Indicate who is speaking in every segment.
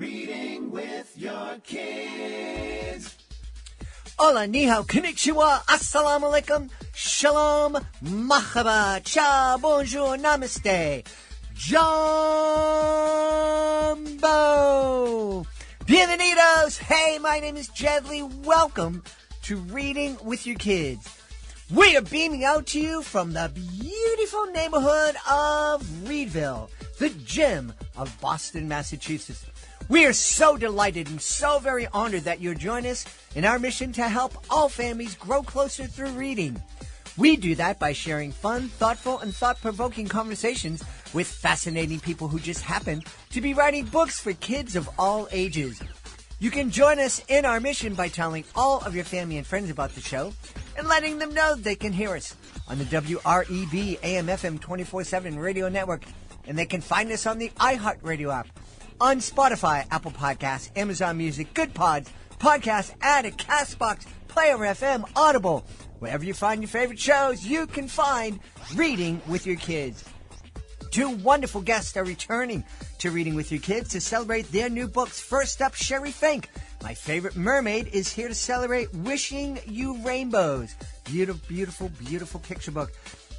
Speaker 1: Reading with your kids.
Speaker 2: Hola, ni hao, konnichiwa, assalamu alaikum, shalom, mahaba, cha, bonjour, namaste, jumbo, bienvenidos. Hey, my name is Jed Lee. Welcome to Reading with Your Kids. We are beaming out to you from the beautiful neighborhood of Reedville, the gem of Boston, Massachusetts. We are so delighted and so very honored that you're joining us in our mission to help all families grow closer through reading. We do that by sharing fun, thoughtful, and thought-provoking conversations with fascinating people who just happen to be writing books for kids of all ages. You can join us in our mission by telling all of your family and friends about the show and letting them know they can hear us on the WREB AM/FM 24/7 radio network, and they can find us on the iHeartRadio app, on Spotify, Apple Podcasts, Amazon Music, Good Pods, Podcast Addict, CastBox, Player FM, Audible. Wherever you find your favorite shows, you can find Reading with Your Kids. Two wonderful guests are returning to Reading with Your Kids to celebrate their new books. First up, Sheri Fink, My Favorite Mermaid, is here to celebrate Wishing You Rainbows. Beautiful, beautiful, beautiful picture book.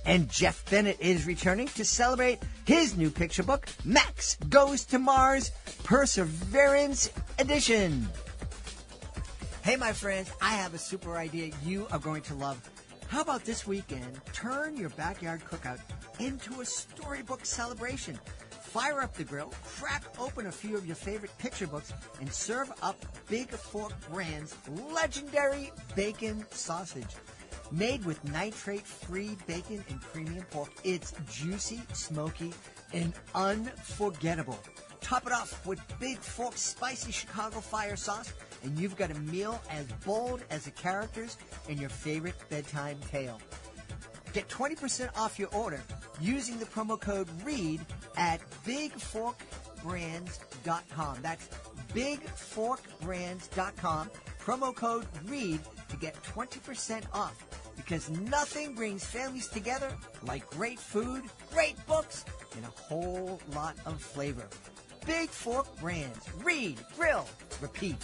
Speaker 2: And Jeff Bennett is returning to celebrate his new picture book, Max Goes to Mars, Perseverance Edition. Hey, my friends, I have a super idea you are going to love. How about this weekend, turn your backyard cookout into a storybook celebration. Fire up the grill, crack open a few of your favorite picture books, and serve up Big Fork Brand's legendary bacon sausage. Made with nitrate-free bacon and premium pork, it's juicy, smoky, and unforgettable. Top it off with Big Fork's spicy Chicago fire sauce, and you've got a meal as bold as the characters in your favorite bedtime tale. Get 20% off your order using the promo code READ at bigforkbrands.com. That's bigforkbrands.com. Promo code READ to get 20% off, because nothing brings families together like great food, great books, and a whole lot of flavor. Big Fork Brands. Read, grill, repeat.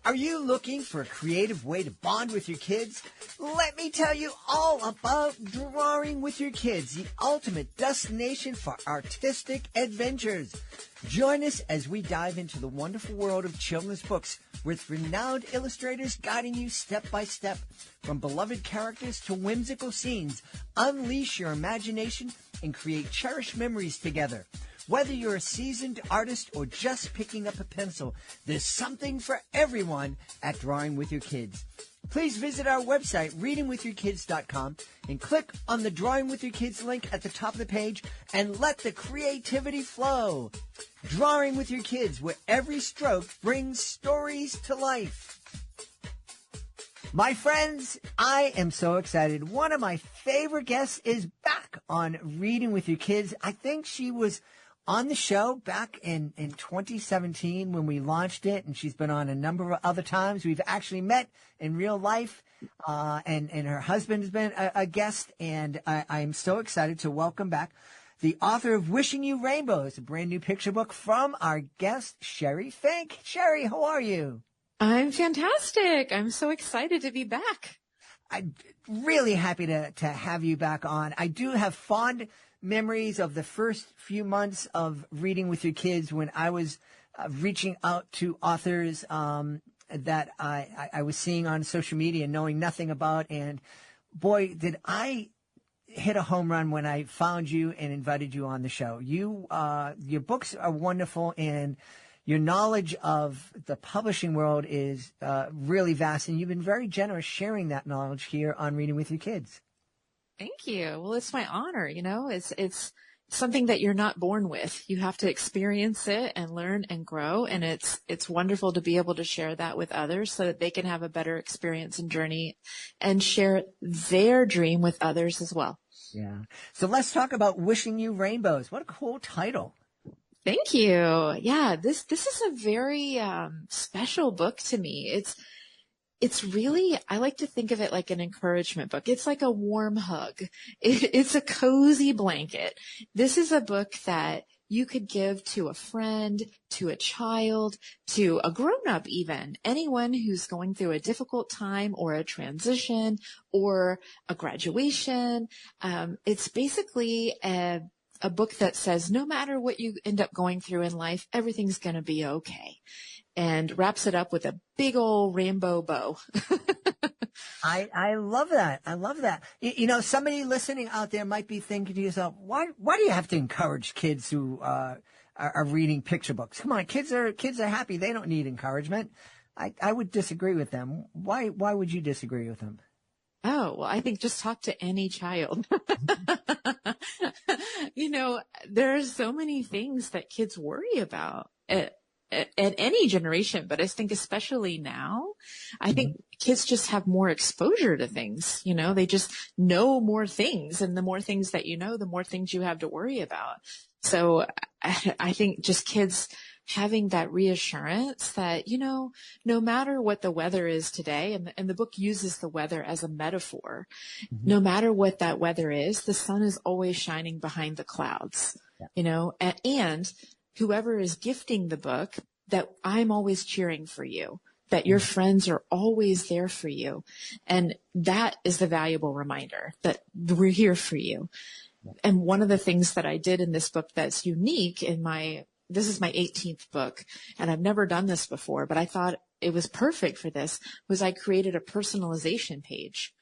Speaker 2: Are you looking for a creative way to bond with your kids? Let me tell you all about Drawing with Your Kids, the ultimate destination for artistic adventures. Join us as we dive into the wonderful world of children's books with renowned illustrators guiding you step by step. From beloved characters to whimsical scenes, unleash your imagination and create cherished memories together. Whether you're a seasoned artist or just picking up a pencil, there's something for everyone at Drawing with Your Kids. Please visit our website, readingwithyourkids.com, and click on the Drawing with Your Kids link at the top of the page and let the creativity flow. Drawing with Your Kids, where every stroke brings stories to life. My friends, I am so excited. One of my favorite guests is back on Reading with Your Kids. I think she was on the show back in 2017 when we launched it, and she's been on a number of other times. We've actually met in real life, and her husband has been a guest, and I'm so excited to welcome back the author of Wishing You Rainbows, a brand new picture book from our guest, Sheri Fink. Sheri, how are you?
Speaker 3: I'm fantastic. I'm so excited to be back.
Speaker 2: I'm really happy to have you back on. I do have fond memories of the first few months of Reading with Your Kids when I was reaching out to authors that I was seeing on social media, knowing nothing about. And boy, did I hit a home run when I found you and invited you on the show. Your books are wonderful, and your knowledge of the publishing world is really vast, and you've been very generous sharing that knowledge here on Reading with Your Kids.
Speaker 3: Thank you. Well, it's my honor. You know, it's something that you're not born with. You have to experience it and learn and grow. And it's wonderful to be able to share that with others so that they can have a better experience and journey and share their dream with others as well.
Speaker 2: Yeah. So let's talk about Wishing You Rainbows. What a cool title.
Speaker 3: Thank you. Yeah, this is a very special book to me. It's really, I like to think of it like an encouragement book. It's like a warm hug. It's a cozy blanket. This is a book that you could give to a friend, to a child, to a grown-up even, anyone who's going through a difficult time or a transition or a graduation. It's basically a book that says no matter what you end up going through in life, everything's going to be okay, and wraps it up with a big old rainbow bow.
Speaker 2: I love that. I love that. You know, somebody listening out there might be thinking to yourself, why do you have to encourage kids who are reading picture books? Come on, kids are happy. They don't need encouragement. I would disagree with them. Why would you disagree with them?
Speaker 3: Oh, well, I think just talk to any child. You know, there are so many things that kids worry about at any generation, but I think especially now, I think kids just have more exposure to things. You know, they just know more things, and the more things that you know, the more things you have to worry about. So I think just kids having that reassurance that, you know, no matter what the weather is today, and the book uses the weather as a metaphor, no matter what that weather is, the sun is always shining behind the clouds, you know, and whoever is gifting the book, that I'm always cheering for you, that your friends are always there for you. And that is the valuable reminder that we're here for you. And one of the things that I did in this book that's unique this is my 18th book, and I've never done this before, but I thought it was perfect for this, was I created a personalization page.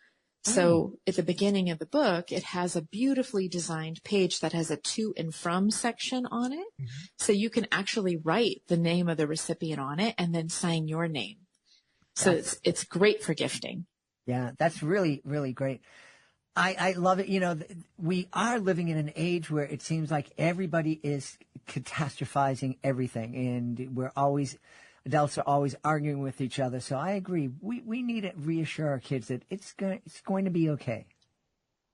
Speaker 3: So at the beginning of the book, it has a beautifully designed page that has a to and from section on it. So you can actually write the name of the recipient on it and then sign your name. So it's great for gifting. Yeah,
Speaker 2: that's really, really great. I love it. You know, we are living in an age where it seems like everybody is catastrophizing everything, and adults are always arguing with each other. So I agree. We need to reassure our kids that it's going to be okay.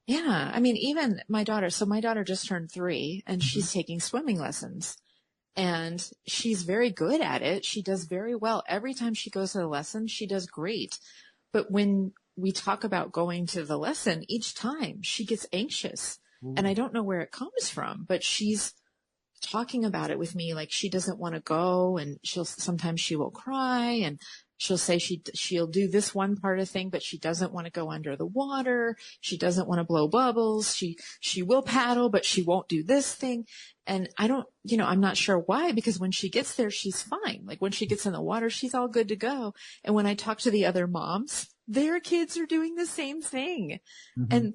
Speaker 3: Yeah. I mean, even my daughter just turned 3, and she's taking swimming lessons, and she's very good at it. She does very well. Every time she goes to the lesson, she does great. But when we talk about going to the lesson, each time she gets anxious. And I don't know where it comes from, but she's talking about it with me like she doesn't want to go, and sometimes she will cry, and she'll say she'll do this one part of thing, but she doesn't want to go under the water. She doesn't want to blow bubbles. She will paddle, but she won't do this thing. And I'm not sure why, because when she gets there, she's fine. Like when she gets in the water, she's all good to go. And when I talk to the other moms, their kids are doing the same thing. And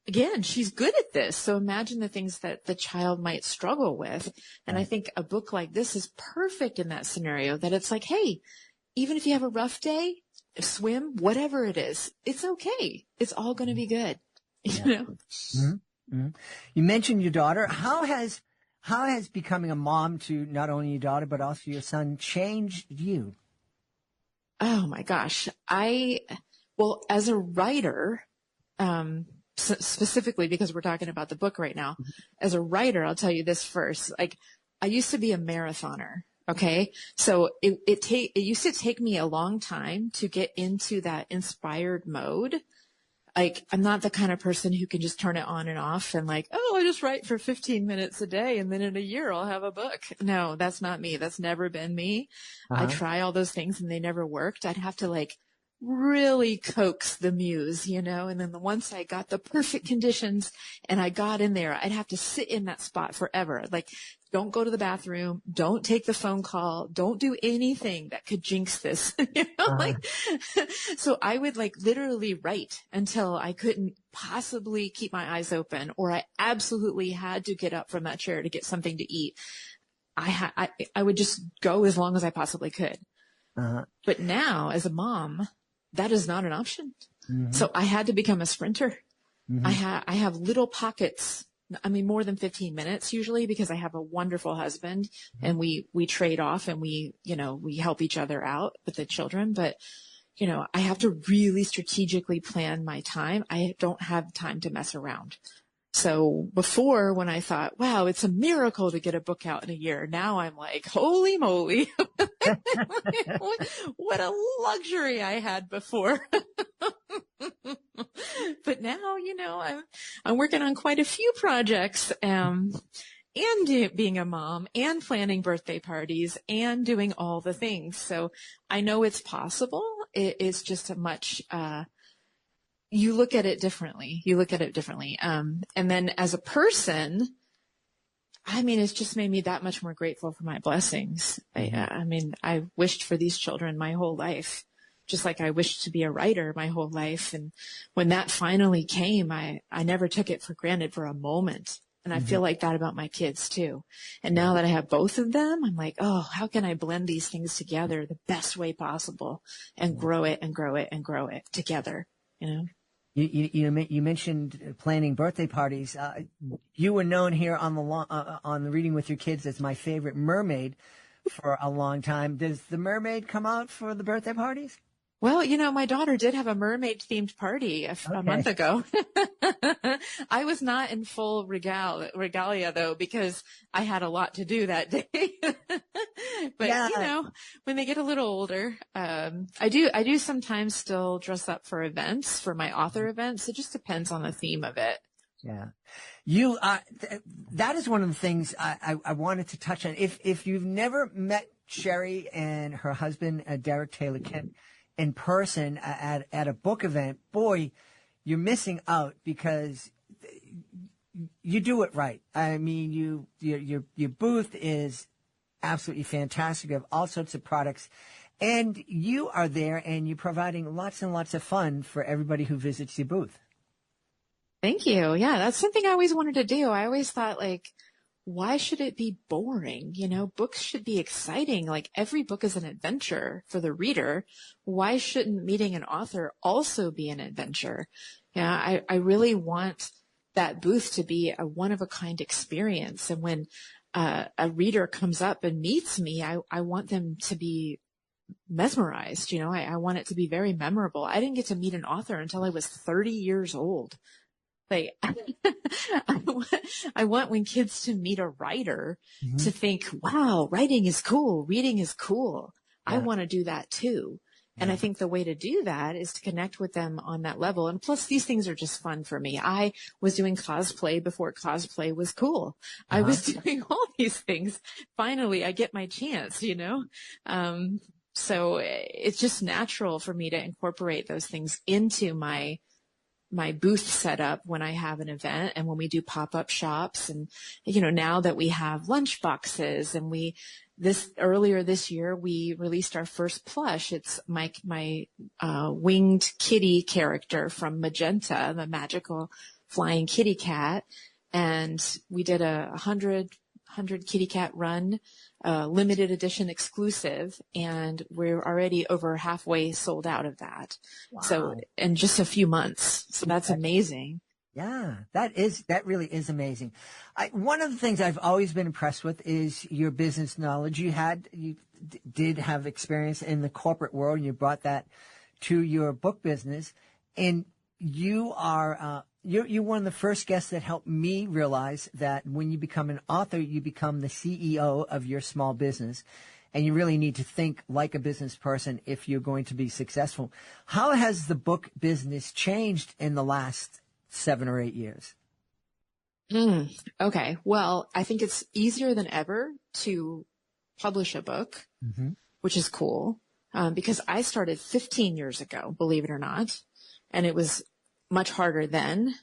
Speaker 3: again, she's good at this. So imagine the things that the child might struggle with. And I think a book like this is perfect in that scenario, that it's like, hey, even if you have a rough day, swim, whatever it is, it's okay. It's all going to be good. You know?
Speaker 2: You mentioned your daughter. How has becoming a mom to not only your daughter, but also your son changed you?
Speaker 3: Oh my gosh. Well, as a writer, specifically because we're talking about the book right now, as a writer, I'll tell you this first. Like, I used to be a marathoner. Okay. So it used to take me a long time to get into that inspired mode. Like, I'm not the kind of person who can just turn it on and off and like, oh, I just write for 15 minutes a day, and then in a year I'll have a book. No, that's not me. That's never been me. I try all those things and they never worked. I'd have to like really coax the muse, you know, and then once I got the perfect conditions and I got in there, I'd have to sit in that spot forever. Like, don't go to the bathroom. Don't take the phone call. Don't do anything that could jinx this. You know, so I would like literally write until I couldn't possibly keep my eyes open, or I absolutely had to get up from that chair to get something to eat. I would just go as long as I possibly could. But now as a mom, that is not an option. So I had to become a sprinter. I have little pockets. I mean, more than 15 minutes usually, because I have a wonderful husband and we trade off and we help each other out with the children. But, you know, I have to really strategically plan my time. I don't have time to mess around. So before, when I thought, wow, it's a miracle to get a book out in a year, now I'm like, holy moly, what a luxury I had before. But now, you know, I'm working on quite a few projects. And and being a mom and planning birthday parties and doing all the things. So I know it's possible. It's just a much, you look at it differently. And then as a person, I mean, it's just made me that much more grateful for my blessings. I mean, I wished for these children my whole life, just like I wished to be a writer my whole life. And when that finally came, I never took it for granted for a moment. And I feel like that about my kids too. And now that I have both of them, I'm like, oh, how can I blend these things together the best way possible and grow it and grow it and grow it together, you know?
Speaker 2: You mentioned planning birthday parties. You were known here on the Reading with Your Kids as my favorite mermaid for a long time. Does the mermaid come out for the birthday parties?
Speaker 3: Well, you know, my daughter did have a mermaid themed party a month ago. I was not in full regalia though, because I had a lot to do that day. But you know, when they get a little older, I do sometimes still dress up for events, for my author events. It just depends on the theme of it.
Speaker 2: Yeah. That is one of the things I wanted to touch on. If you've never met Sheri and her husband, Derek Taylor Kent, in person at a book event, boy, you're missing out because you do it right. I mean, your booth is absolutely fantastic. You have all sorts of products, and you are there, and you're providing lots and lots of fun for everybody who visits your booth.
Speaker 3: Thank you. Yeah, that's something I always wanted to do. I always thought, like, why should it be boring? You know, books should be exciting. Like, every book is an adventure for the reader. Why shouldn't meeting an author also be an adventure? Yeah, I really want that booth to be a one-of-a-kind experience. And when a reader comes up and meets me, I want them to be mesmerized. You know, I want it to be very memorable. I didn't get to meet an author until I was 30 years old. Like, I want when kids to meet a writer to think, wow, writing is cool. Reading is cool. Yeah. I want to do that too. Yeah. And I think the way to do that is to connect with them on that level. And plus, these things are just fun for me. I was doing cosplay before cosplay was cool. I was doing all these things. Finally, I get my chance, you know? So it's just natural for me to incorporate those things into my booth setup when I have an event and when we do pop-up shops. And, you know, now that we have lunch boxes and earlier this year, we released our first plush. It's my winged kitty character from Magenta, the magical flying kitty cat. And we did a 100 kitty cat run, limited edition exclusive, and we're already over halfway sold out of that. Wow. So in just a few months. So that's amazing.
Speaker 2: Yeah, that really is amazing. One of the things I've always been impressed with is your business knowledge. You did have experience in the corporate world, and you brought that to your book business, and you are, you're one of the first guests that helped me realize that when you become an author, you become the CEO of your small business, and you really need to think like a business person if you're going to be successful. How has the book business changed in the last 7 or 8 years?
Speaker 3: Okay. Well, I think it's easier than ever to publish a book, which is cool, because I started 15 years ago, believe it or not, and it was much harder then.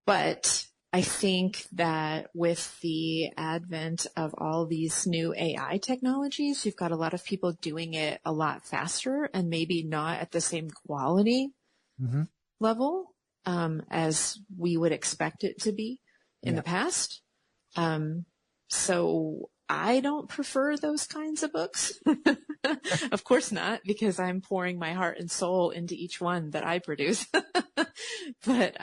Speaker 3: But I think that with the advent of all these new AI technologies, you've got a lot of people doing it a lot faster and maybe not at the same quality level as we would expect it to be in the past. So I don't prefer those kinds of books. Of course not, because I'm pouring my heart and soul into each one that I produce. But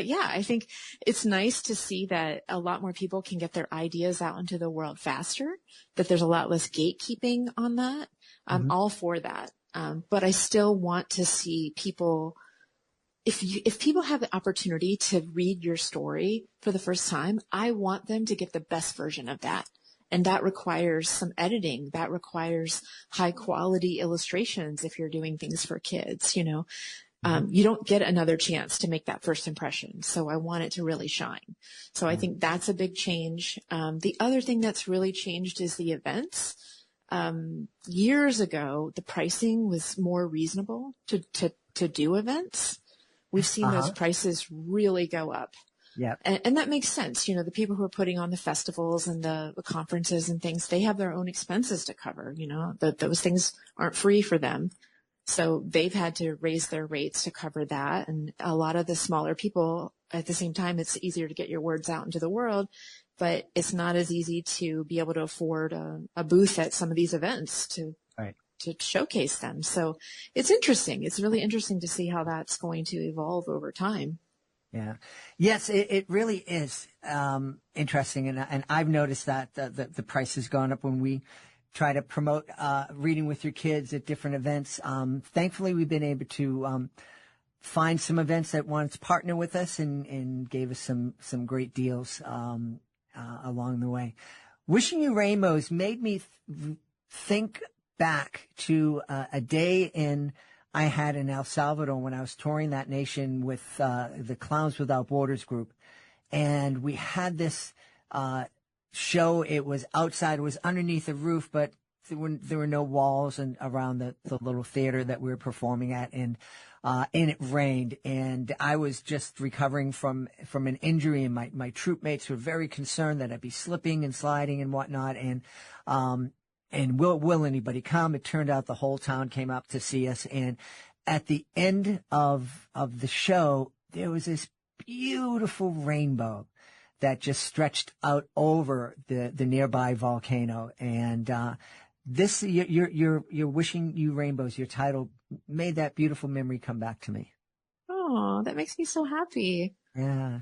Speaker 3: yeah, I think it's nice to see that a lot more people can get their ideas out into the world faster, that there's a lot less gatekeeping on that. I'm all for that. But I still want to see people, if people have the opportunity to read your story for the first time, I want them to get the best version of that. And that requires some editing. That requires high quality illustrations if you're doing things for kids, you know. You don't get another chance to make that first impression. So I want it to really shine. So I think that's a big change. The other thing that's really changed is the events. Years ago, the pricing was more reasonable to do events. We've seen those prices really go up.
Speaker 2: Yeah.
Speaker 3: And that makes sense. You know, the people who are putting on the festivals and the conferences and things, they have their own expenses to cover. You know, those things aren't free for them. So they've had to raise their rates to cover that. And a lot of the smaller people, at the same time, it's easier to get your words out into the world, but it's not as easy to be able to afford a booth at some of these events to showcase them. So it's interesting. It's really interesting to see how that's going to evolve over time.
Speaker 2: Yeah. Yes, it really is interesting. And I've noticed that the price has gone up when we try to promote reading with your kids at different events. Thankfully, we've been able to find some events that wanted to partner with us and gave us some great deals along the way. Wishing You Rainbows made me think back to a day I had in El Salvador when I was touring that nation with the Clowns Without Borders group. And we had this show. It was outside. It was underneath a roof, but there were no walls and around the little theater that we were performing at. And it rained. And I was just recovering from an injury. And my troop mates were very concerned that I'd be slipping and sliding and whatnot. And will anybody come? It turned out the whole town came up to see us. And at the end of the show, there was this beautiful rainbow that just stretched out over the nearby volcano. And this, your Wishing You Rainbows, your title, made that beautiful memory come back to me.
Speaker 3: Oh, that makes me so happy.
Speaker 2: Yeah.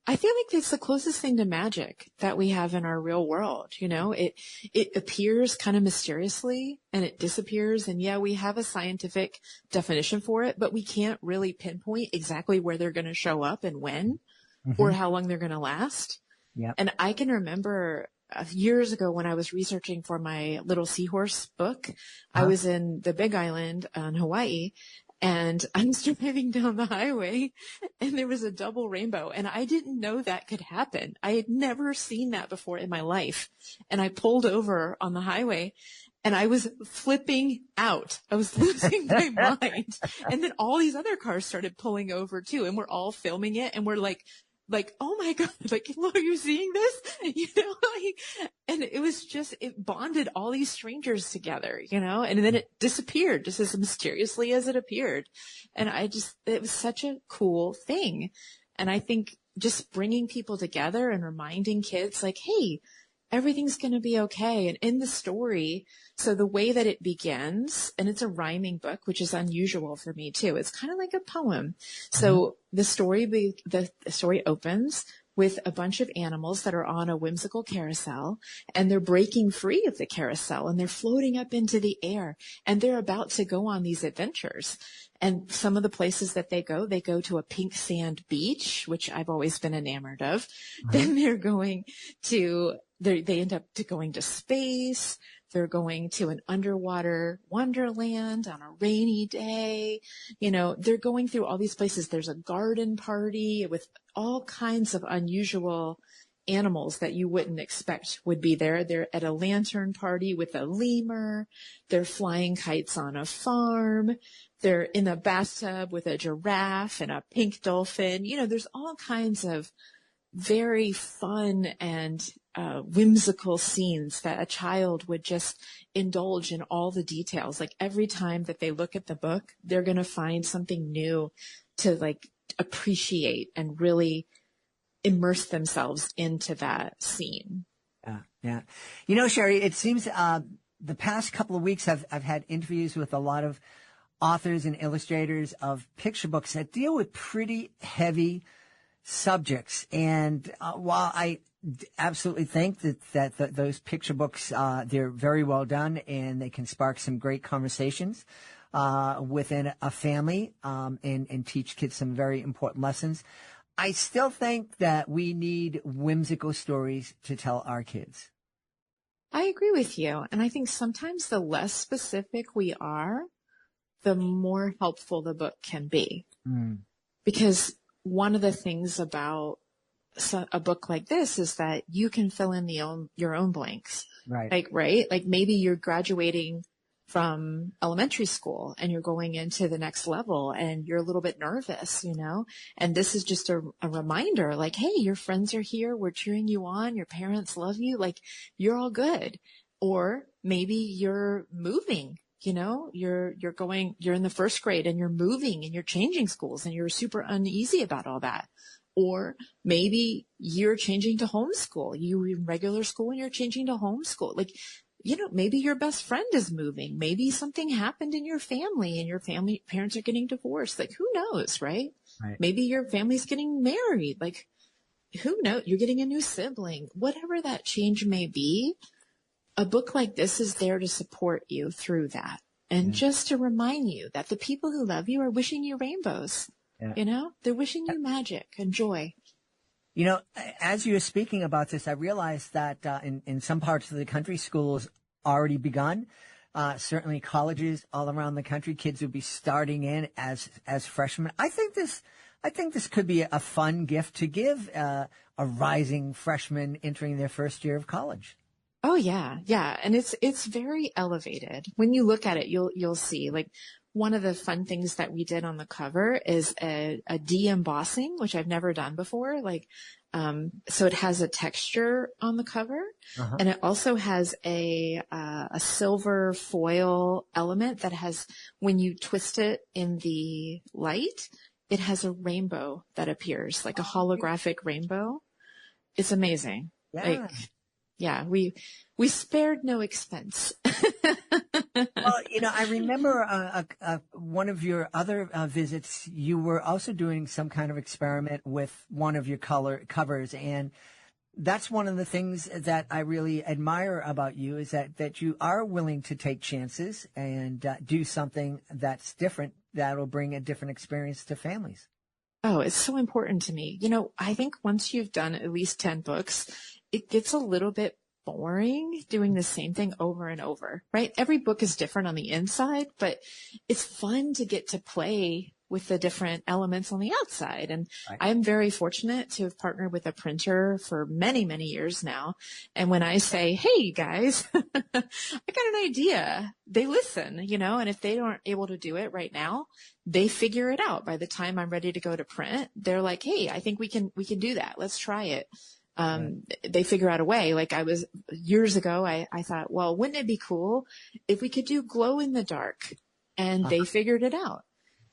Speaker 3: I feel like it's the closest thing to magic that we have in our real world. You know, it appears kind of mysteriously and it disappears. And yeah, we have a scientific definition for it, but we can't really pinpoint exactly where they're going to show up and when or how long they're going to last.
Speaker 2: Yeah.
Speaker 3: And I can remember years ago when I was researching for my Little Seahorse book, I was in the Big Island on Hawaii. And I'm driving down the highway and there was a double rainbow and I didn't know that could happen. I had never seen that before in my life. And I pulled over on the highway and I was flipping out. I was losing my mind. And then all these other cars started pulling over too. And we're all filming it and we're like, oh my God, like, are you seeing this? You know, and it was just, it bonded all these strangers together, you know, and then it disappeared just as mysteriously as it appeared. And it was such a cool thing. And I think just bringing people together and reminding kids like, hey, everything's going to be okay. And in the story, so the way that it begins, and it's a rhyming book, which is unusual for me too. It's kind of like a poem. So the story opens with a bunch of animals that are on a whimsical carousel and they're breaking free of the carousel and they're floating up into the air and they're about to go on these adventures. And some of the places that they go to a pink sand beach, which I've always been enamored of. Then they're going to, they end up going to space. They're going to an underwater wonderland on a rainy day. You know, they're going through all these places. There's a garden party with all kinds of unusual animals that you wouldn't expect would be there. They're at a lantern party with a lemur. They're flying kites on a farm. They're in a bathtub with a giraffe and a pink dolphin. You know, there's all kinds of very fun and whimsical scenes that a child would just indulge in all the details. Like every time that they look at the book, they're going to find something new to like appreciate and really immerse themselves into that scene.
Speaker 2: Yeah. You know, Sheri, it seems the past couple of weeks I've had interviews with a lot of authors and illustrators of picture books that deal with pretty heavy subjects. And while I absolutely think that those picture books, they're very well done and they can spark some great conversations within a family and teach kids some very important lessons, I still think that we need whimsical stories to tell our kids.
Speaker 3: I agree with you. And I think sometimes the less specific we are, the more helpful the book can be.
Speaker 2: Mm.
Speaker 3: Because one of the things about a book like this is that you can fill in your own blanks.
Speaker 2: Right.
Speaker 3: Like maybe you're graduating from elementary school and you're going into the next level and you're a little bit nervous, and this is just a reminder, like, hey, your friends are here. We're cheering you on. Your parents love you. Like, you're all good. Or maybe you're moving, you're in the first grade and you're moving and you're changing schools and you're super uneasy about all that. Or maybe you're changing to homeschool. You were in regular school and you're changing to homeschool. Like, maybe your best friend is moving. Maybe something happened in your family and your parents are getting divorced. Like, who knows, right?
Speaker 2: Right.
Speaker 3: Maybe your family's getting married. Like, who knows? You're getting a new sibling. Whatever that change may be, a book like this is there to support you through that. And just to remind you that the people who love you are wishing you rainbows.
Speaker 2: Yeah.
Speaker 3: They're wishing you magic and joy.
Speaker 2: As you were speaking about this, I realized that in some parts of the country, schools already begun. Certainly colleges all around the country, kids will be starting in as freshmen. I think this could be a fun gift to give a rising freshman entering their first year of college.
Speaker 3: Oh yeah. Yeah. And it's very elevated. When you look at it, you'll see, like, one of the fun things that we did on the cover is a de-embossing, which I've never done before. Like, so it has a texture on the cover, and it also has a silver foil element that has, when you twist it in the light, it has a rainbow that appears, like a holographic rainbow. It's amazing.
Speaker 2: Yeah.
Speaker 3: Like, yeah, we spared no expense.
Speaker 2: Well, I remember one of your other visits, you were also doing some kind of experiment with one of your covers. And that's one of the things that I really admire about you, is that you are willing to take chances and do something that's different, that'll bring a different experience to families.
Speaker 3: Oh, it's so important to me. I think once you've done at least 10 books, it gets a little bit boring doing the same thing over and over, right? Every book is different on the inside, but it's fun to get to play with the different elements on the outside. And
Speaker 2: Right.
Speaker 3: I'm very fortunate to have partnered with a printer for many, many years now. And when I say, hey, you guys, I got an idea, they listen, and if they aren't able to do it right now, they figure it out. By the time I'm ready to go to print, they're like, hey, I think we can do that. Let's try it. They figure out a way. Like, years ago, I thought, well, wouldn't it be cool if we could do glow in the dark? And they figured it out.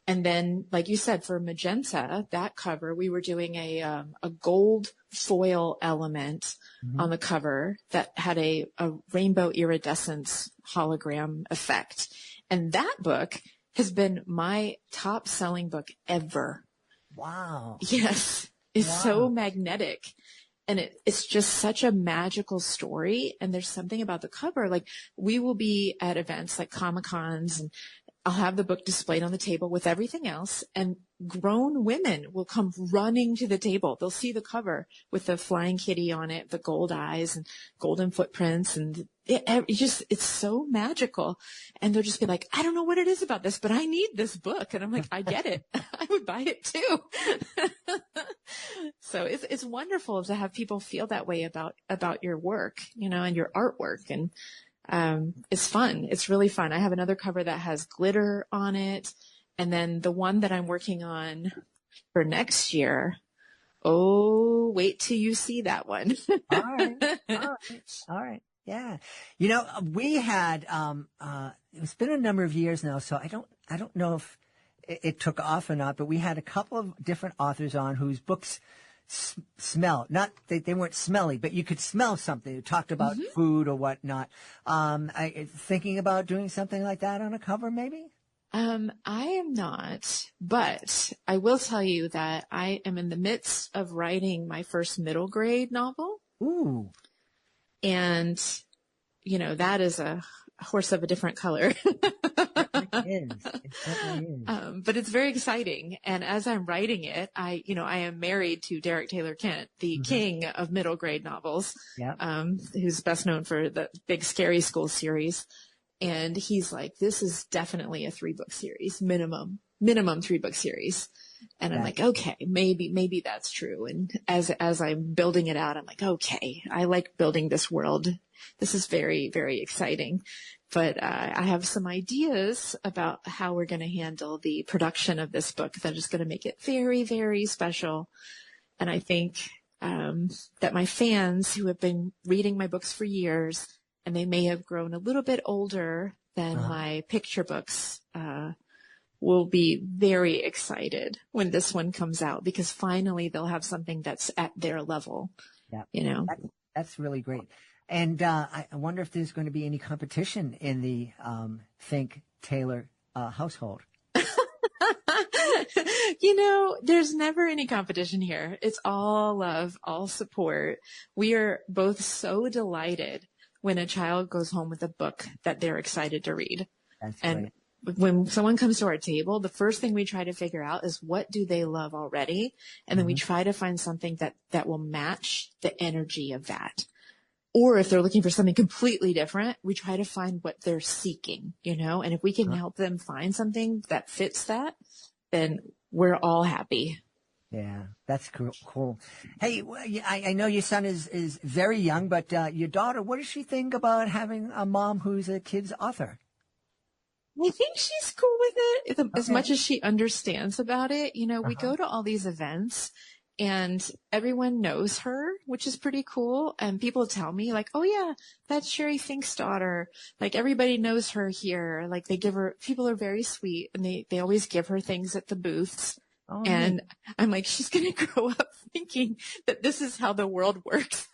Speaker 3: And then, like you said, for magenta, that cover, we were doing a gold foil element on the cover that had a rainbow iridescence hologram effect. And that book has been my top selling book ever.
Speaker 2: Wow.
Speaker 3: Yes. It's so magnetic. And it's just such a magical story. And there's something about the cover. Like, we will be at events like Comic-Cons, and I'll have the book displayed on the table with everything else, and grown women will come running to the table. They'll see the cover with the flying kitty on it, the gold eyes and golden footprints, and it's so magical. And they'll just be like, I don't know what it is about this, but I need this book. And I'm like, I get it. I would buy it too. So it's wonderful to have people feel that way about your work, and your artwork. And it's fun. It's really fun. I have another cover that has glitter on it. And then the one that I'm working on for next year, oh, wait till you see that one.
Speaker 2: All right. Yeah. We had, it's been a number of years now, so I don't know if it took off or not, but we had a couple of different authors on whose books smell, not they weren't smelly, but you could smell something. They talked about food or whatnot. Thinking about doing something like that on a cover, maybe?
Speaker 3: I am not, but I will tell you that I am in the midst of writing my first middle grade novel.
Speaker 2: Ooh.
Speaker 3: And, that is a horse of a different color.
Speaker 2: It certainly is.
Speaker 3: But it's very exciting. And as I'm writing it, I am married to Derek Taylor Kent, the king of middle grade novels,
Speaker 2: Yep.
Speaker 3: who's best known for the Big Scary School series. And he's like, this is definitely a 3-book series, minimum 3-book series. And I'm like, okay, maybe that's true. And as I'm building it out, I'm like, okay, I like building this world. This is very, very exciting. But I have some ideas about how we're going to handle the production of this book that is going to make it very, very special. And I think that my fans who have been reading my books for years, and they may have grown a little bit older than my picture books, will be very excited when this one comes out, because finally they'll have something that's at their level.
Speaker 2: Yeah.
Speaker 3: You know,
Speaker 2: that's really great. And I wonder if there's going to be any competition in the Fink-Taylor household.
Speaker 3: You know, there's never any competition here. It's all love, all support. We are both so delighted when a child goes home with a book that they're excited to read.
Speaker 2: That's
Speaker 3: and
Speaker 2: great.
Speaker 3: When someone comes to our table, the first thing we try to figure out is what do they love already? And then we try to find something that will match the energy of that. Or if they're looking for something completely different, we try to find what they're seeking, you know, and if we can help them find something that fits that, then we're all happy.
Speaker 2: Yeah, that's cool. Hey, I know your son is very young, but your daughter, what does she think about having a mom who's a kid's author?
Speaker 3: I think she's cool with it as much as she understands about it. You know, we go to all these events and everyone knows her, which is pretty cool. And people tell me like, oh yeah, that's Sheri Fink's daughter. Like everybody knows her here. Like people are very sweet and they always give her things at the booths. Oh, and I'm like, she's going to grow up thinking that this is how the world works.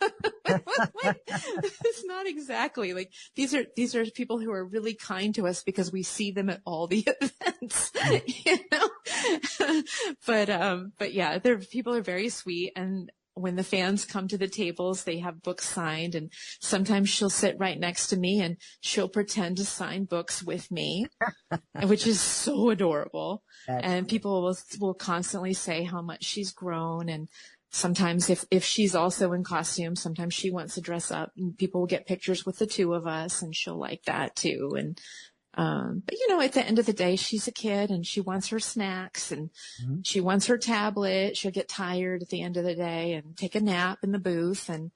Speaker 3: It's not exactly like these are people who are really kind to us because we see them at all the events, you know. But yeah, people are very sweet, and when the fans come to the tables, they have books signed, and sometimes she'll sit right next to me and she'll pretend to sign books with me, which is so adorable. And people will constantly say how much she's grown. And sometimes if she's also in costume, sometimes she wants to dress up and people will get pictures with the two of us and she'll like that too. And but you know, at the end of the day, she's a kid and she wants her snacks and she wants her tablet. She'll get tired at the end of the day and take a nap in the booth. And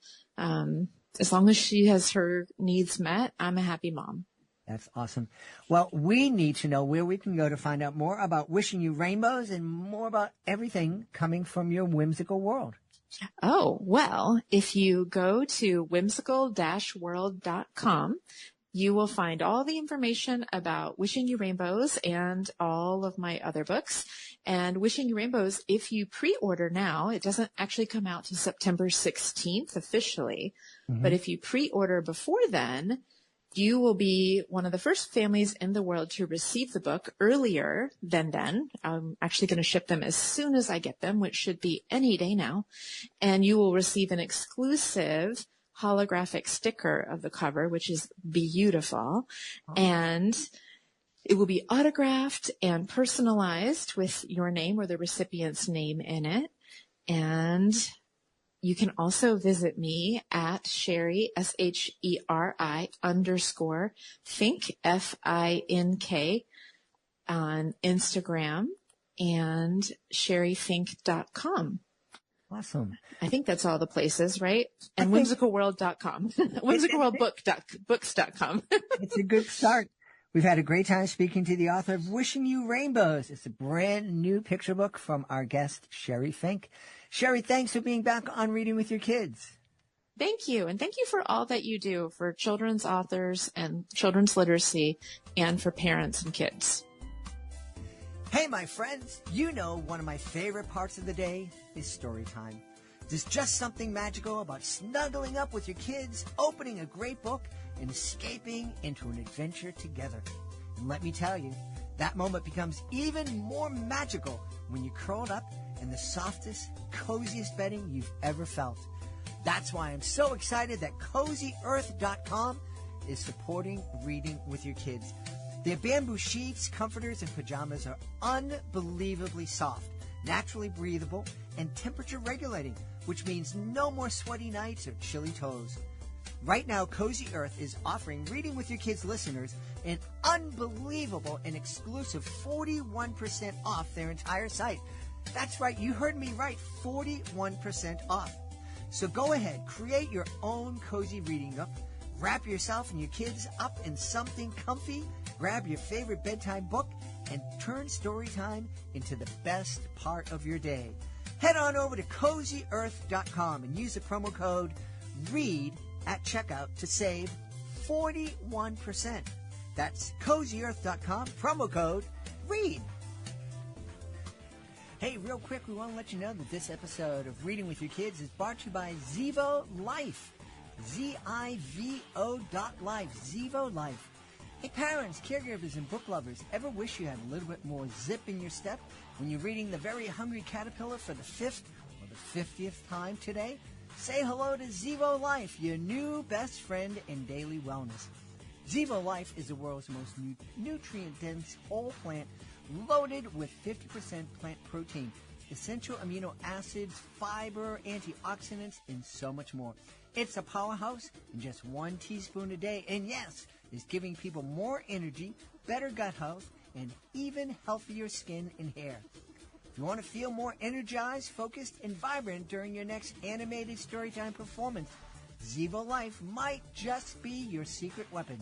Speaker 3: as long as she has her needs met, I'm a happy mom.
Speaker 2: That's awesome. Well, we need to know where we can go to find out more about Wishing You Rainbows and more about everything coming from your whimsical world.
Speaker 3: Oh, well, if you go to whimsical-world.com, you will find all the information about Wishing You Rainbows and all of my other books. And Wishing You Rainbows, if you pre-order now, it doesn't actually come out till September 16th officially. But if you pre-order before then, you will be one of the first families in the world to receive the book earlier than then. I'm actually going to ship them as soon as I get them, which should be any day now. And you will receive an exclusive holographic sticker of the cover, which is beautiful. And it will be autographed and personalized with your name or the recipient's name in it. And you can also visit me at Sheri, SHERI _Fink, FINK on Instagram and sherifink.com.
Speaker 2: Awesome.
Speaker 3: I think that's all the places, right? And whimsicalworld.com, whimsicalworldbooks.com.
Speaker 2: It's a good start. We've had a great time speaking to the author of Wishing You Rainbows. It's a brand new picture book from our guest, Sheri Fink. Sheri, thanks for being back on Reading with Your Kids.
Speaker 3: Thank you. And thank you for all that you do for children's authors and children's literacy and for parents and kids.
Speaker 2: Hey, my friends, you know one of my favorite parts of the day is story time. There's just something magical about snuggling up with your kids, opening a great book, and escaping into an adventure together. And let me tell you, that moment becomes even more magical when you're curled up in the softest, coziest bedding you've ever felt. That's why I'm so excited that CozyEarth.com is supporting Reading with Your Kids. Their bamboo sheets, comforters, and pajamas are unbelievably soft, naturally breathable, and temperature regulating, which means no more sweaty nights or chilly toes. Right now, Cozy Earth is offering Reading with Your Kids listeners an unbelievable and exclusive 41% off their entire site. That's right, you heard me right, 41% off. So go ahead, create your own cozy reading nook, wrap yourself and your kids up in something comfy, grab your favorite bedtime book, and turn story time into the best part of your day. Head on over to CozyEarth.com and use the promo code READ at checkout to save 41%. That's CozyEarth.com, promo code READ. Hey, real quick, we want to let you know that this episode of Reading with Your Kids is brought to you by Zivo Life. ZIVO.life. Zivo Life. Hey, parents, caregivers, and book lovers, ever wish you had a little bit more zip in your step when you're reading The Very Hungry Caterpillar for the 5th or the 50th time today? Say hello to Zivo Life, your new best friend in daily wellness. Zivo Life is the world's most nutrient-dense whole plant loaded with 50% plant protein, essential amino acids, fiber, antioxidants, and so much more. It's a powerhouse in just 1 teaspoon a day, and yes, is giving people more energy, better gut health, and even healthier skin and hair. If you want to feel more energized, focused, and vibrant during your next animated storytime performance, Zivo Life might just be your secret weapon.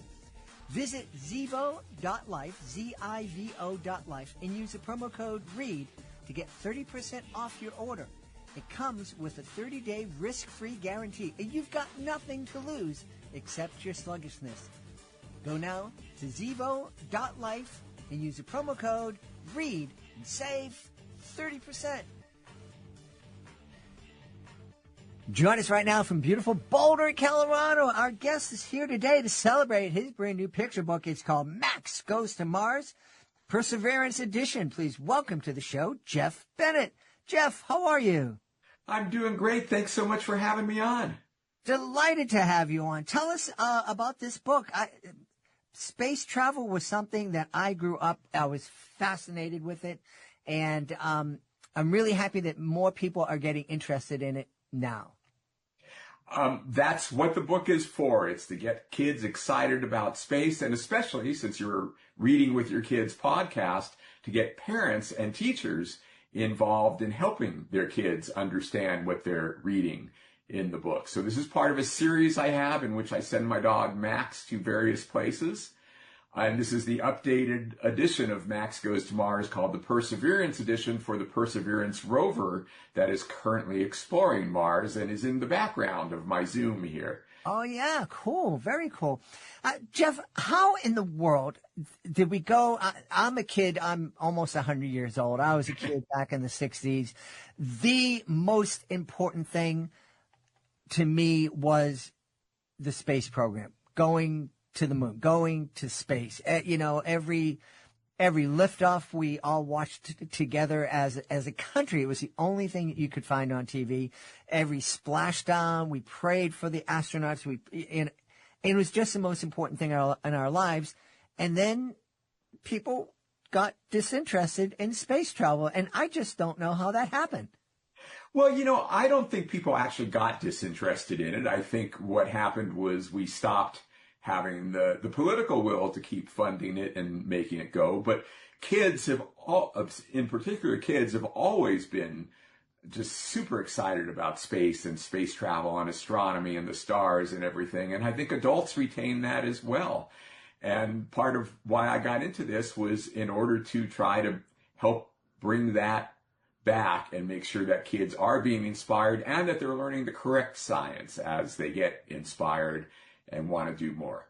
Speaker 2: Visit Zivo.life, ZIVO.life, and use the promo code READ to get 30% off your order. It comes with a 30-day risk-free guarantee, and you've got nothing to lose except your sluggishness. Go now to Zivo.life and use the promo code READ and save 30%. Join us right now from beautiful Boulder, Colorado. Our guest is here today to celebrate his brand new picture book. It's called Max Goes to Mars, Perseverance Edition. Please welcome to the show, Jeff Bennett. Jeff, how are you?
Speaker 4: I'm doing great. Thanks so much for having me on.
Speaker 2: Delighted to have you on. Tell us about this book. Space travel was something that I grew up, I was fascinated with it, and I'm really happy that more people are getting interested in it now.
Speaker 4: That's what the book is for. It's to get kids excited about space, and especially since you're Reading with Your Kids podcast, to get parents and teachers involved in helping their kids understand what they're reading in the book. So this is part of a series I have in which I send my dog Max to various places. And this is the updated edition of Max Goes to Mars called the Perseverance Edition for the Perseverance rover that is currently exploring Mars and is in the background of my Zoom here.
Speaker 2: Oh, yeah. Cool. Very cool. Jeff, how in the world did we go? I'm a kid. I'm almost 100 years old. I was a kid back in the 60s. The most important thing to me was the space program, going to the moon, going to space. Every liftoff we all watched together as a country. It was the only thing that you could find on TV. Every splashdown, we prayed for the astronauts. And it was just the most important thing in our lives. And then people got disinterested in space travel, and I just don't know how that happened.
Speaker 4: Well, I don't think people actually got disinterested in it. I think what happened was we stopped having the political will to keep funding it and making it go. But kids in particular, kids have always been just super excited about space and space travel and astronomy and the stars and everything. And I think adults retain that as well. And part of why I got into this was in order to try to help bring that back and make sure that kids are being inspired and that they're learning the correct science as they get inspired and want to do more.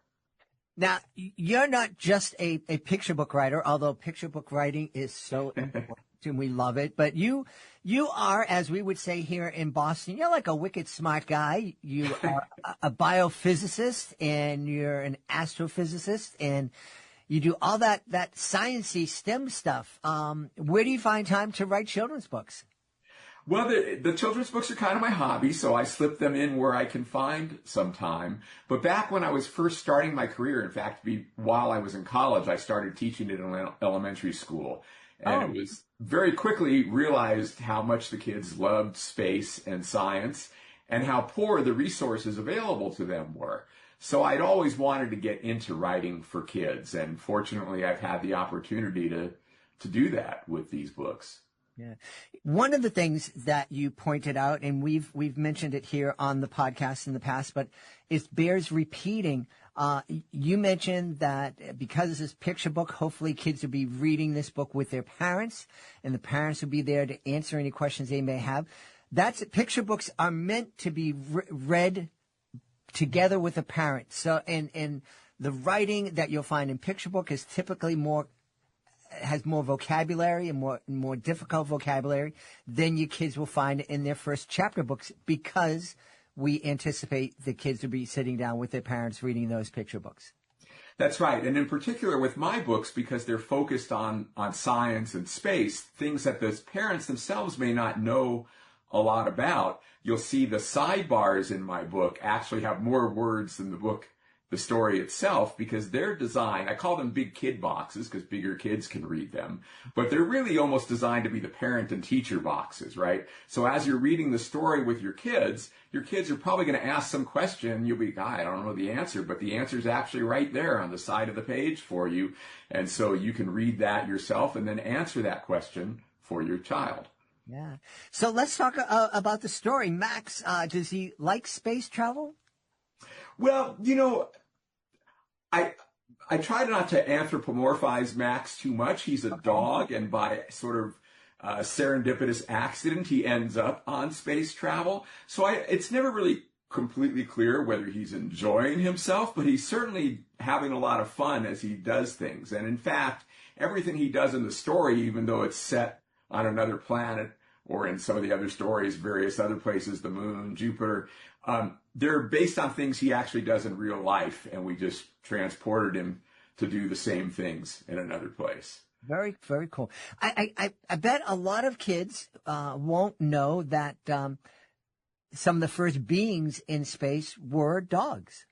Speaker 2: Now, you're not just a picture book writer, although picture book writing is so important and we love it. But you are, as we would say here in Boston, you're like a wicked smart guy. You are a biophysicist and you're an astrophysicist and you do all that science-y STEM stuff. Where do you find time to write children's books?
Speaker 4: Well, the children's books are kind of my hobby, so I slip them in where I can find some time. But back when I was first starting my career, in fact, while I was in college, I started teaching at an elementary school. And it was very quickly realized how much the kids loved space and science. and how poor the resources available to them were. So I'd always wanted to get into writing for kids, and fortunately I've had the opportunity to do that with these books.
Speaker 2: Yeah. One of the things that you pointed out, and we've mentioned it here on the podcast in the past, but it bears repeating. You mentioned that because this is picture book, hopefully kids will be reading this book with their parents, and the parents will be there to answer any questions they may have. Picture books are meant to be read together with a parent. So, and the writing that you'll find in picture book is typically has more vocabulary and more difficult vocabulary than your kids will find in their first chapter books, because we anticipate the kids will be sitting down with their parents reading those picture books.
Speaker 4: That's right. And in particular with my books, because they're focused on science and space, things that the parents themselves may not know a lot about. You'll see the sidebars in my book actually have more words than the story itself, because they're designed, I call them big kid boxes because bigger kids can read them, but they're really almost designed to be the parent and teacher boxes, right? So as you're reading the story with your kids are probably going to ask some question. You'll be, God, I don't know the answer, but the answer is actually right there on the side of the page for you. And so you can read that yourself and then answer that question for your child.
Speaker 2: Yeah. So let's talk about the story. Max, does he like space travel?
Speaker 4: Well, I try not to anthropomorphize Max too much. He's a dog, and by sort of serendipitous accident, he ends up on space travel. So it's never really completely clear whether he's enjoying himself, but he's certainly having a lot of fun as he does things. And in fact, everything he does in the story, even though it's set on another planet, or in some of the other stories, various other places, the moon, Jupiter, they're based on things he actually does in real life, and we just transported him to do the same things in another place.
Speaker 2: Very, very cool. I bet a lot of kids won't know that some of the first beings in space were dogs.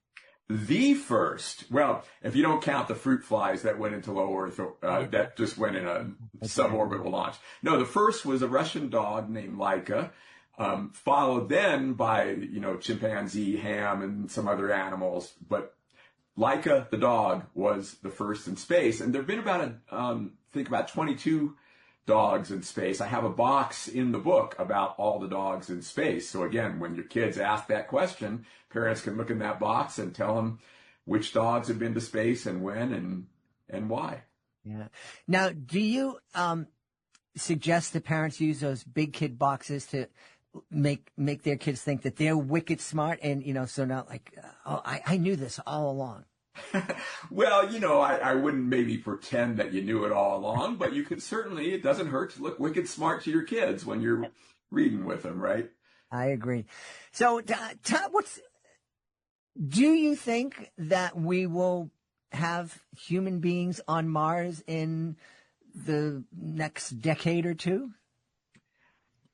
Speaker 4: The first, well, if you don't count the fruit flies that went into low Earth, that just went in a suborbital launch. No, the first was a Russian dog named Laika, followed then by, chimpanzee, ham, and some other animals. But Laika, the dog, was the first in space. And there have been about 22 dogs in space. I have a box in the book about all the dogs in space. So again, when your kids ask that question, parents can look in that box and tell them which dogs have been to space and when and why.
Speaker 2: Yeah. Now, do you suggest that parents use those big kid boxes to make their kids think that they're wicked smart, and so not like, I knew this all along?
Speaker 4: Well, I wouldn't maybe pretend that you knew it all along, but you can certainly, it doesn't hurt to look wicked smart to your kids when you're reading with them, right?
Speaker 2: I agree. So, Tom, do you think that we will have human beings on Mars in the next decade or two?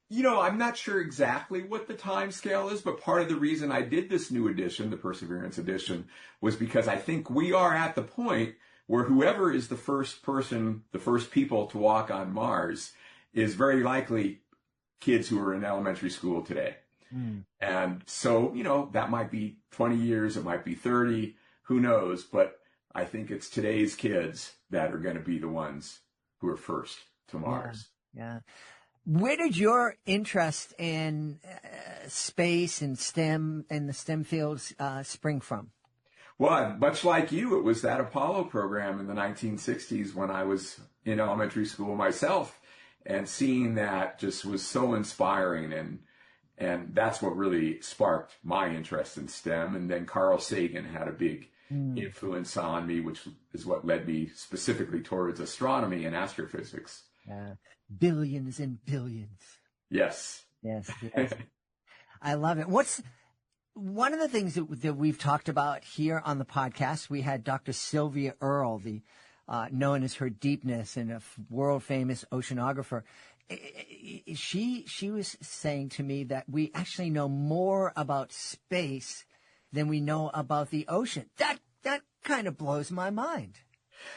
Speaker 4: I'm not sure exactly what the time scale is, but part of the reason I did this new edition, the Perseverance edition, was because I think we are at the point where whoever is the first people to walk on Mars is very likely kids who are in elementary school today. Mm. And so, that might be 20 years, it might be 30, who knows, but I think it's today's kids that are going to be the ones who are first to Mars.
Speaker 2: Yeah. Where did your interest in space and STEM and the STEM fields spring from?
Speaker 4: Well, much like you, it was that Apollo program in the 1960s when I was in elementary school myself, and seeing that just was so inspiring, and that's what really sparked my interest in STEM. And then Carl Sagan had a big influence on me, which is what led me specifically towards astronomy and astrophysics.
Speaker 2: Billions and billions.
Speaker 4: Yes.
Speaker 2: Yes. I love it. What's one of the things that we've talked about here on the podcast? We had Dr. Sylvia Earle, known as her deepness and a world famous oceanographer. She was saying to me that we actually know more about space than we know about the ocean. That kind of blows my mind.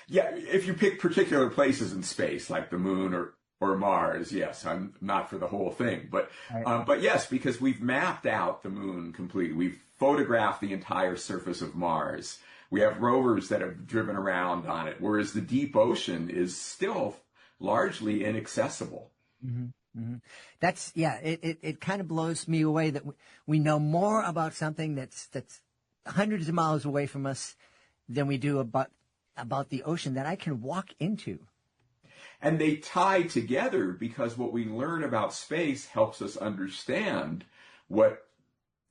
Speaker 4: Yeah, if you pick particular places in space, like the moon Or Mars, yes. I'm not for the whole thing, but
Speaker 2: Right.
Speaker 4: but yes, because we've mapped out the moon completely. We've photographed the entire surface of Mars. We have rovers that have driven around on it, whereas the deep ocean is still largely inaccessible.
Speaker 2: That's, yeah, it kind of blows me away that we know more about something that's hundreds of miles away from us than we do about the ocean that I can walk into.
Speaker 4: And they tie together because what we learn about space helps us understand what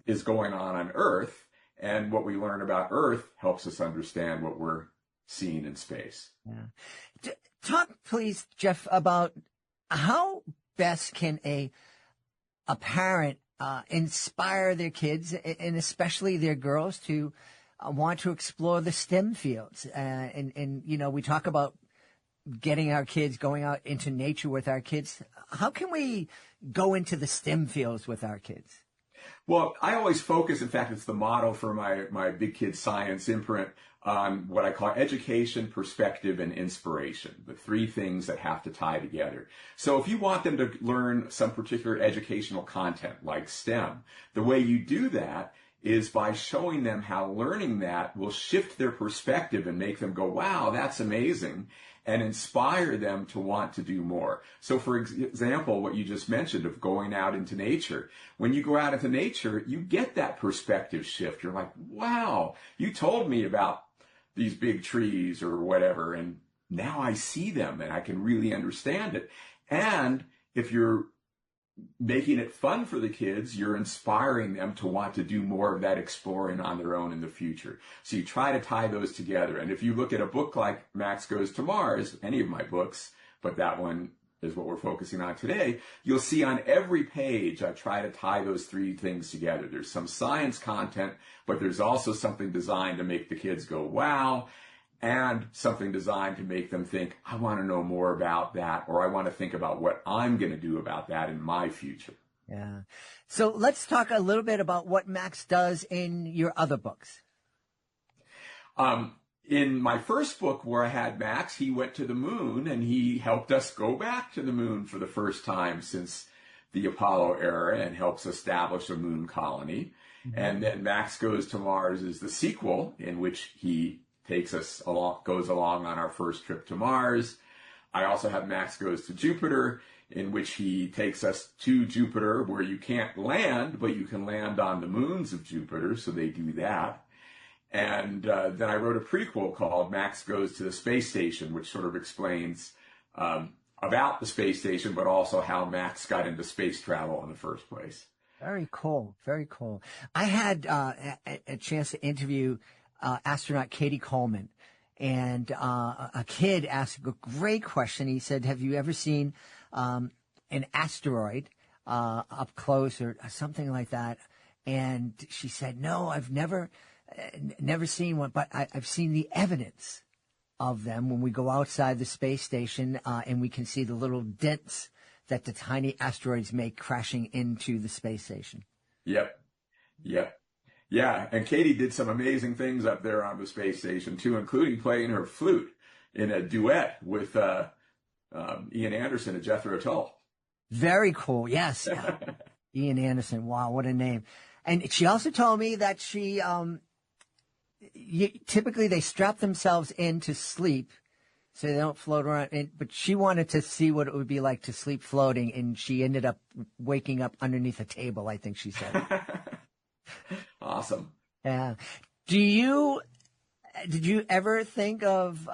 Speaker 4: is going on Earth, and what we learn about Earth helps us understand what we're seeing in space.
Speaker 2: Yeah. Talk, please, Jeff, about how best can a parent inspire their kids, and especially their girls, to want to explore the STEM fields. And you know, we talk about getting our kids, going out into nature with our kids. How can we go into the STEM fields with our kids?
Speaker 4: Well, I always focus, in fact, it's the motto for my Big Kid Science imprint, on what I call education, perspective, and inspiration, the three things that have to tie together. So if you want them to learn some particular educational content like STEM, the way you do that is by showing them how learning that will shift their perspective and make them go, wow, that's amazing, and inspire them to want to do more. So for example, what you just mentioned of going out into nature, when you go out into nature, you get that perspective shift. You're like, wow, you told me about these big trees or whatever, and now I see them and I can really understand it. And if you're making it fun for the kids, you're inspiring them to want to do more of that exploring on their own in the future. So you try to tie those together. And if you look at a book like Max Goes to Mars, any of my books, but that one is what we're focusing on today, you'll see on every page I try to tie those three things together. There's some science content, but there's also something designed to make the kids go, wow, and something designed to make them think, I want to know more about that, or I want to think about what I'm going to do about that in my future.
Speaker 2: Yeah. So let's talk a little bit about what Max does in your other books.
Speaker 4: In my first book where I had Max, he went to the moon and he helped us go back to the moon for the first time since the Apollo era and helps establish a moon colony. Mm-hmm. And then Max Goes to Mars is the sequel in which he takes us along, goes along on our first trip to Mars. I also have Max Goes to Jupiter, in which he takes us to Jupiter, where you can't land, but you can land on the moons of Jupiter, so they do that. And then I wrote a prequel called Max Goes to the Space Station, which sort of explains about the space station, but also how Max got into space travel in the first place.
Speaker 2: Very cool. Very cool. I had a chance to interview astronaut Katie Coleman, and a kid asked a great question. He said, have you ever seen an asteroid up close or something like that? And she said, no, I've never seen one, but I've seen the evidence of them when we go outside the space station and we can see the little dents that the tiny asteroids make crashing into the space station. Yep.
Speaker 4: Yeah, and Katie did some amazing things up there on the space station, too, including playing her flute in a duet with Ian Anderson and Jethro Tull.
Speaker 2: Very cool, yes. Ian Anderson, wow, what a name. And she also told me that she, typically they strap themselves in to sleep so they don't float around. But she wanted to see what it would be like to sleep floating, and she ended up waking up underneath a table, I think she said.
Speaker 4: Awesome.
Speaker 2: Yeah. Did you ever think of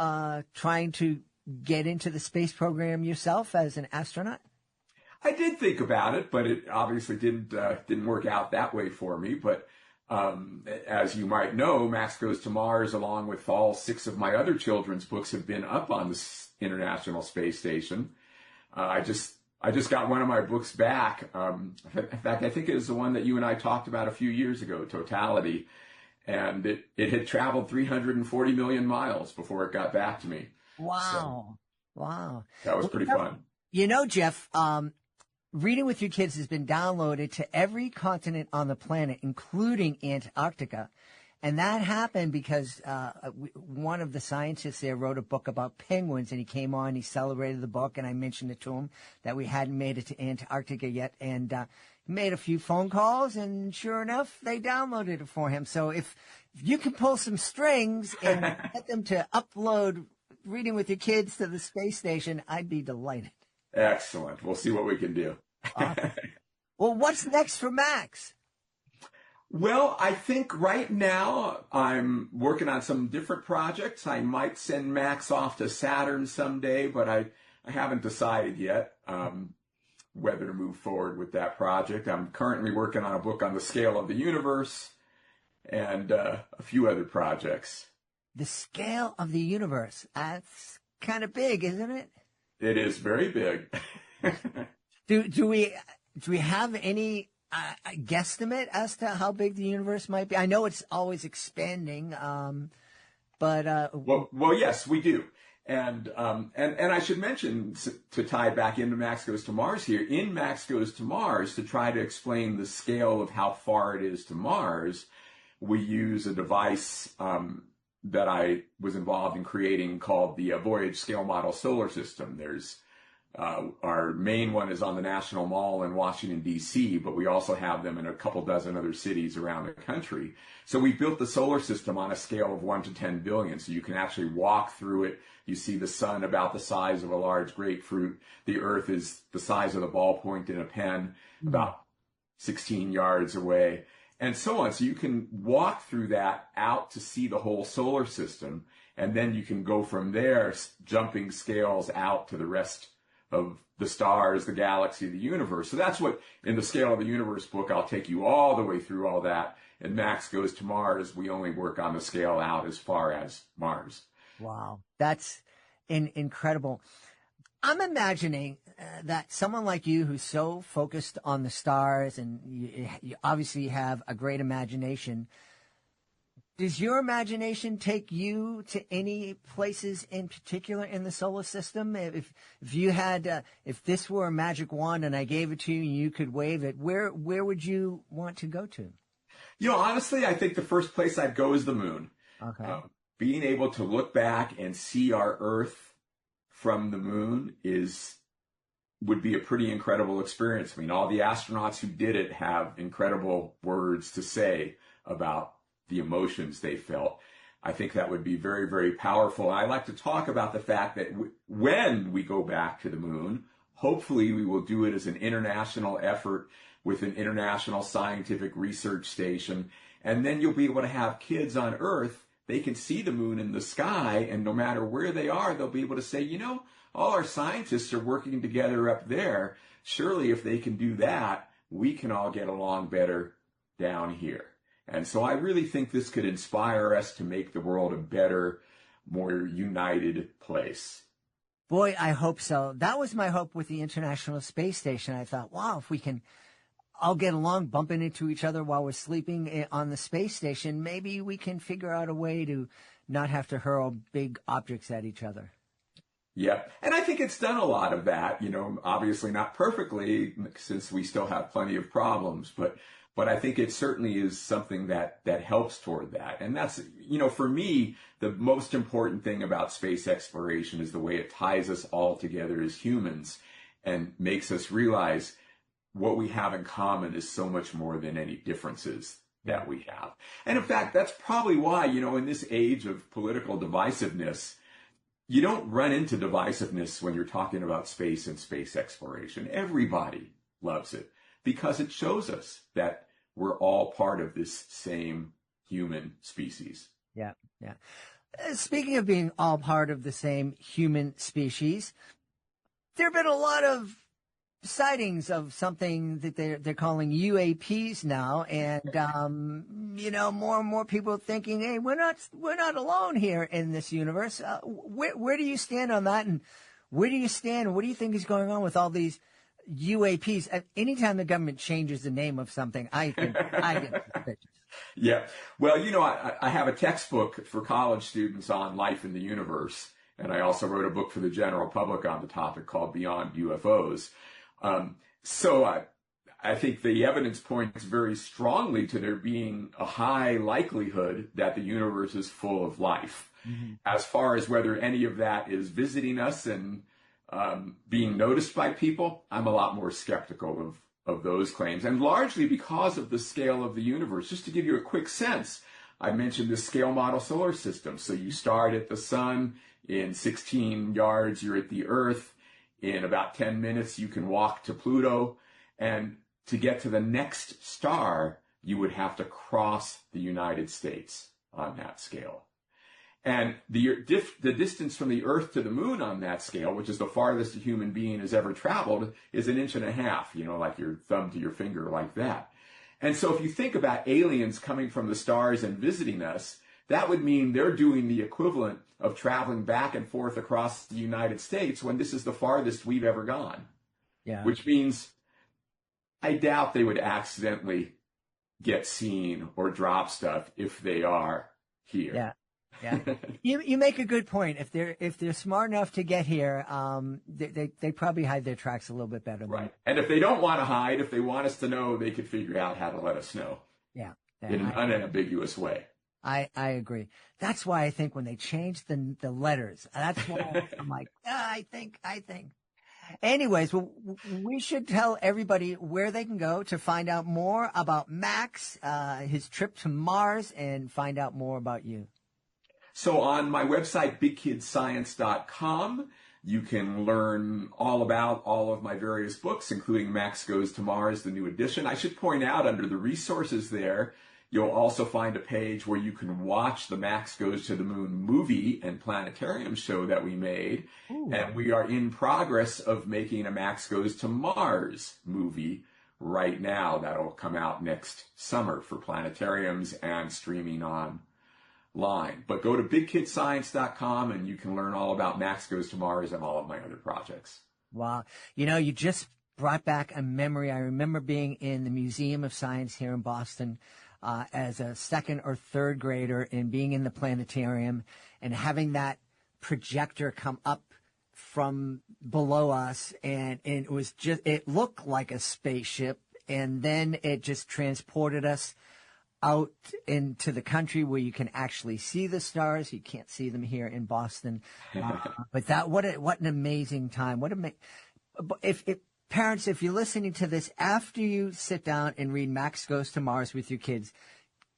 Speaker 2: trying to get into the space program yourself as an astronaut?
Speaker 4: I did think about it, but it obviously didn't work out that way for me. But as you might know, Max Goes to Mars, along with all 6 of my other children's books, have been up on the International Space Station. I just got one of my books back. In fact, I think it was the one that you and I talked about a few years ago, Totality. And it had traveled 340 million miles before it got back to me.
Speaker 2: Wow. Wow.
Speaker 4: That was pretty fun.
Speaker 2: You know, Jeff, Reading with Your Kids has been downloaded to every continent on the planet, including Antarctica. And that happened because one of the scientists there wrote a book about penguins, and he came on, he celebrated the book, and I mentioned it to him that we hadn't made it to Antarctica yet, and made a few phone calls, and sure enough, they downloaded it for him. So if you can pull some strings and get them to upload Reading with Your Kids to the space station, I'd be delighted.
Speaker 4: Excellent. We'll see what we can do.
Speaker 2: Awesome. Well, what's next for Max?
Speaker 4: Well, I think right now I'm working on some different projects. I might send Max off to Saturn someday, but I haven't decided yet whether to move forward with that project. I'm currently working on a book on the scale of the universe and a few other projects.
Speaker 2: The scale of the universe. That's kind of big, isn't it?
Speaker 4: It is very big.
Speaker 2: Do we have any guesstimate as to how big the universe might be? I know it's always expanding, but
Speaker 4: well, yes, we do. And I should mention, to tie it back into Max Goes to Mars here, in Max Goes to Mars, to try to explain the scale of how far it is to Mars, we use a device that I was involved in creating called the Voyage Scale Model Solar System. There's our main one is on the National Mall in Washington, D.C., but we also have them in a couple dozen other cities around the country. So we built the solar system on a scale of 1 to 10 billion, so you can actually walk through it. You see the sun about the size of a large grapefruit. The Earth is the size of the ballpoint in a pen, about 16 yards away, and so on. So you can walk through that out to see the whole solar system, and then you can go from there, jumping scales out to the rest of the stars, the galaxy, the universe. So that's what, in the Scale of the Universe book, I'll take you all the way through all that. And Max Goes to Mars, we only work on the scale out as far as Mars.
Speaker 2: Wow, that's incredible. I'm imagining that someone like you who's so focused on the stars, and you obviously have a great imagination, does your imagination take you to any places in particular in the solar system? If you had, if this were a magic wand and I gave it to you and you could wave it, where would you want to go to?
Speaker 4: You know, honestly, I think the first place I'd go is the moon.
Speaker 2: Okay.
Speaker 4: Being able to look back and see our Earth from the moon would be a pretty incredible experience. I mean, all the astronauts who did it have incredible words to say about the emotions they felt. I think that would be very, very powerful. And I like to talk about the fact that when we go back to the moon, hopefully we will do it as an international effort with an international scientific research station. And then you'll be able to have kids on Earth. They can see the moon in the sky, and no matter where they are, they'll be able to say, you know, all our scientists are working together up there. Surely if they can do that, we can all get along better down here. And so I really think this could inspire us to make the world a better, more united place.
Speaker 2: Boy, I hope so. That was my hope with the International Space Station. I thought, wow, if we can all get along, bumping into each other while we're sleeping on the space station, maybe we can figure out a way to not have to hurl big objects at each other.
Speaker 4: Yeah, and I think it's done a lot of that, you know, obviously not perfectly, since we still have plenty of problems, but I think it certainly is something that helps toward that. And that's, you know, for me, the most important thing about space exploration is the way it ties us all together as humans and makes us realize what we have in common is so much more than any differences that we have. And in fact, that's probably why, you know, in this age of political divisiveness, you don't run into divisiveness when you're talking about space and space exploration. Everybody loves it because it shows us that we're all part of this same human species.
Speaker 2: Yeah, yeah. Speaking of being all part of the same human species, there have been a lot of sightings of something that they're calling UAPs now, and you know, more and more people thinking, hey, we're not alone here in this universe. Where do you stand on that, and where do you stand? What do you think is going on with all these UAPs? Anytime the government changes the name of something, I get suspicious.
Speaker 4: Yeah. Well, you know, I have a textbook for college students on life in the universe, and I also wrote a book for the general public on the topic called Beyond UFOs. So I think the evidence points very strongly to there being a high likelihood that the universe is full of life. Mm-hmm. As far as whether any of that is visiting us and being noticed by people, I'm a lot more skeptical of those claims, and largely because of the scale of the universe. Just to give you a quick sense, I mentioned the scale model solar system. So you start at the sun, in 16 yards, you're at the Earth. In about 10 minutes, you can walk to Pluto. And to get to the next star, you would have to cross the United States on that scale. And the distance from the Earth to the Moon on that scale, which is the farthest a human being has ever traveled, is 1.5 inches, like your thumb to your finger, like that. And so if you think about aliens coming from the stars and visiting us, that would mean they're doing the equivalent of traveling back and forth across the United States when this is the farthest we've ever gone. Yeah. Which means I doubt they would accidentally get seen or drop stuff if they are here.
Speaker 2: Yeah. Yeah, you make a good point. If they're smart enough to get here, they probably hide their tracks a little bit better.
Speaker 4: Right. And if they don't want to hide, if they want us to know, they could figure out how to let us know.
Speaker 2: Yeah.
Speaker 4: In an unambiguous way.
Speaker 2: I agree. That's why I think when they changed the letters, that's why I'm like, I think. Anyways, well, we should tell everybody where they can go to find out more about Max, his trip to Mars, and find out more about you.
Speaker 4: So on my website, bigkidscience.com, you can learn all about all of my various books, including Max Goes to Mars, the new edition. I should point out under the resources there, you'll also find a page where you can watch the Max Goes to the Moon movie and planetarium show that we made. Ooh. And we are in progress of making a Max Goes to Mars movie right now. That'll come out next summer for planetariums and streaming online. But go to bigkidscience.com and you can learn all about Max Goes to Mars and all of my other projects.
Speaker 2: Wow. You just brought back a memory. I remember being in the Museum of Science here in Boston as a second or third grader and being in the planetarium and having that projector come up from below us. And it looked like a spaceship. And then it just transported us out into the country where you can actually see the stars. You can't see them here in Boston. But what an amazing time. Parents, if you're listening to this, after you sit down and read Max Goes to Mars with your kids,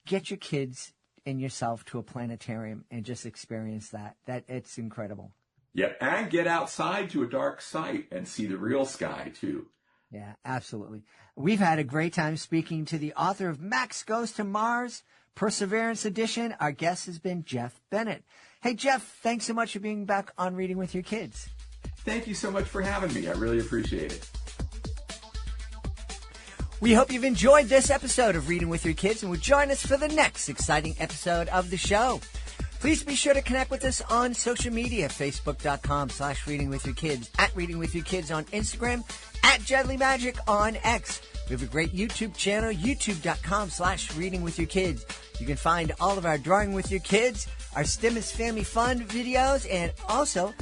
Speaker 2: get your kids and yourself to a planetarium and just experience that. It's incredible.
Speaker 4: Yeah, and get outside to a dark site and see the real sky, too.
Speaker 2: Yeah, absolutely. We've had a great time speaking to the author of Max Goes to Mars, Perseverance Edition. Our guest has been Jeff Bennett. Hey, Jeff, thanks so much for being back on Reading with Your Kids.
Speaker 4: Thank you so much for having me. I really appreciate it.
Speaker 2: We hope you've enjoyed this episode of Reading with Your Kids and will join us for the next exciting episode of the show. Please be sure to connect with us on social media, facebook.com/readingwithyourkids, @readingwithyourkids on Instagram, @JedleyMagic on X. We have a great YouTube channel, youtube.com/readingwithyourkids. You can find all of our Drawing with Your Kids, our STEM is Family Fun videos, and also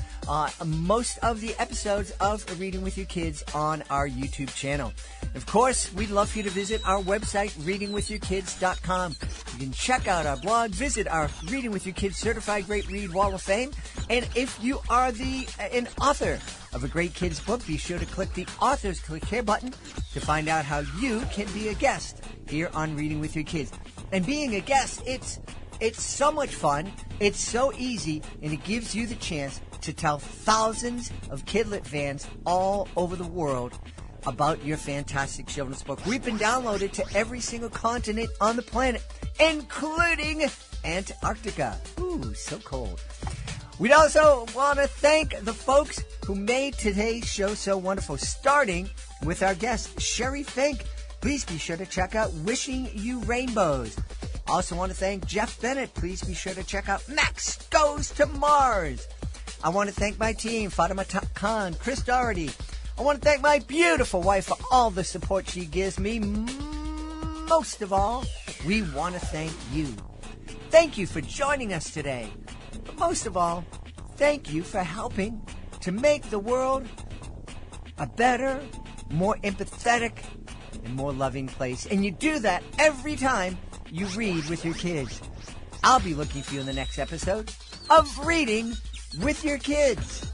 Speaker 2: most of the episodes of Reading with Your Kids on our YouTube channel. Of course, we'd love for you to visit our website, readingwithyourkids.com. You can check out our blog, visit our Reading with Your Kids Certified Great Read Wall of Fame, and if you are an author of a great kids book, be sure to click the Authors Click Here button to find out how you can be a guest here on Reading with Your Kids. And being a guest, it's so much fun, it's so easy, and it gives you the chance to tell thousands of Kidlit fans all over the world about your fantastic children's book. We've been downloaded to every single continent on the planet, including Antarctica. Ooh, so cold. We'd also want to thank the folks who made today's show so wonderful, starting with our guest, Sheri Fink. Please be sure to check out Wishing You Rainbows. Also want to thank Jeff Bennett. Please be sure to check out Max Goes to Mars. I want to thank my team, Fatima Khan, Chris Doherty. I want to thank my beautiful wife for all the support she gives me. Most of all, we want to thank you. Thank you for joining us today. But most of all, thank you for helping to make the world a better, more empathetic, and more loving place. And you do that every time you read with your kids. I'll be looking for you in the next episode of Reading with Your Kids.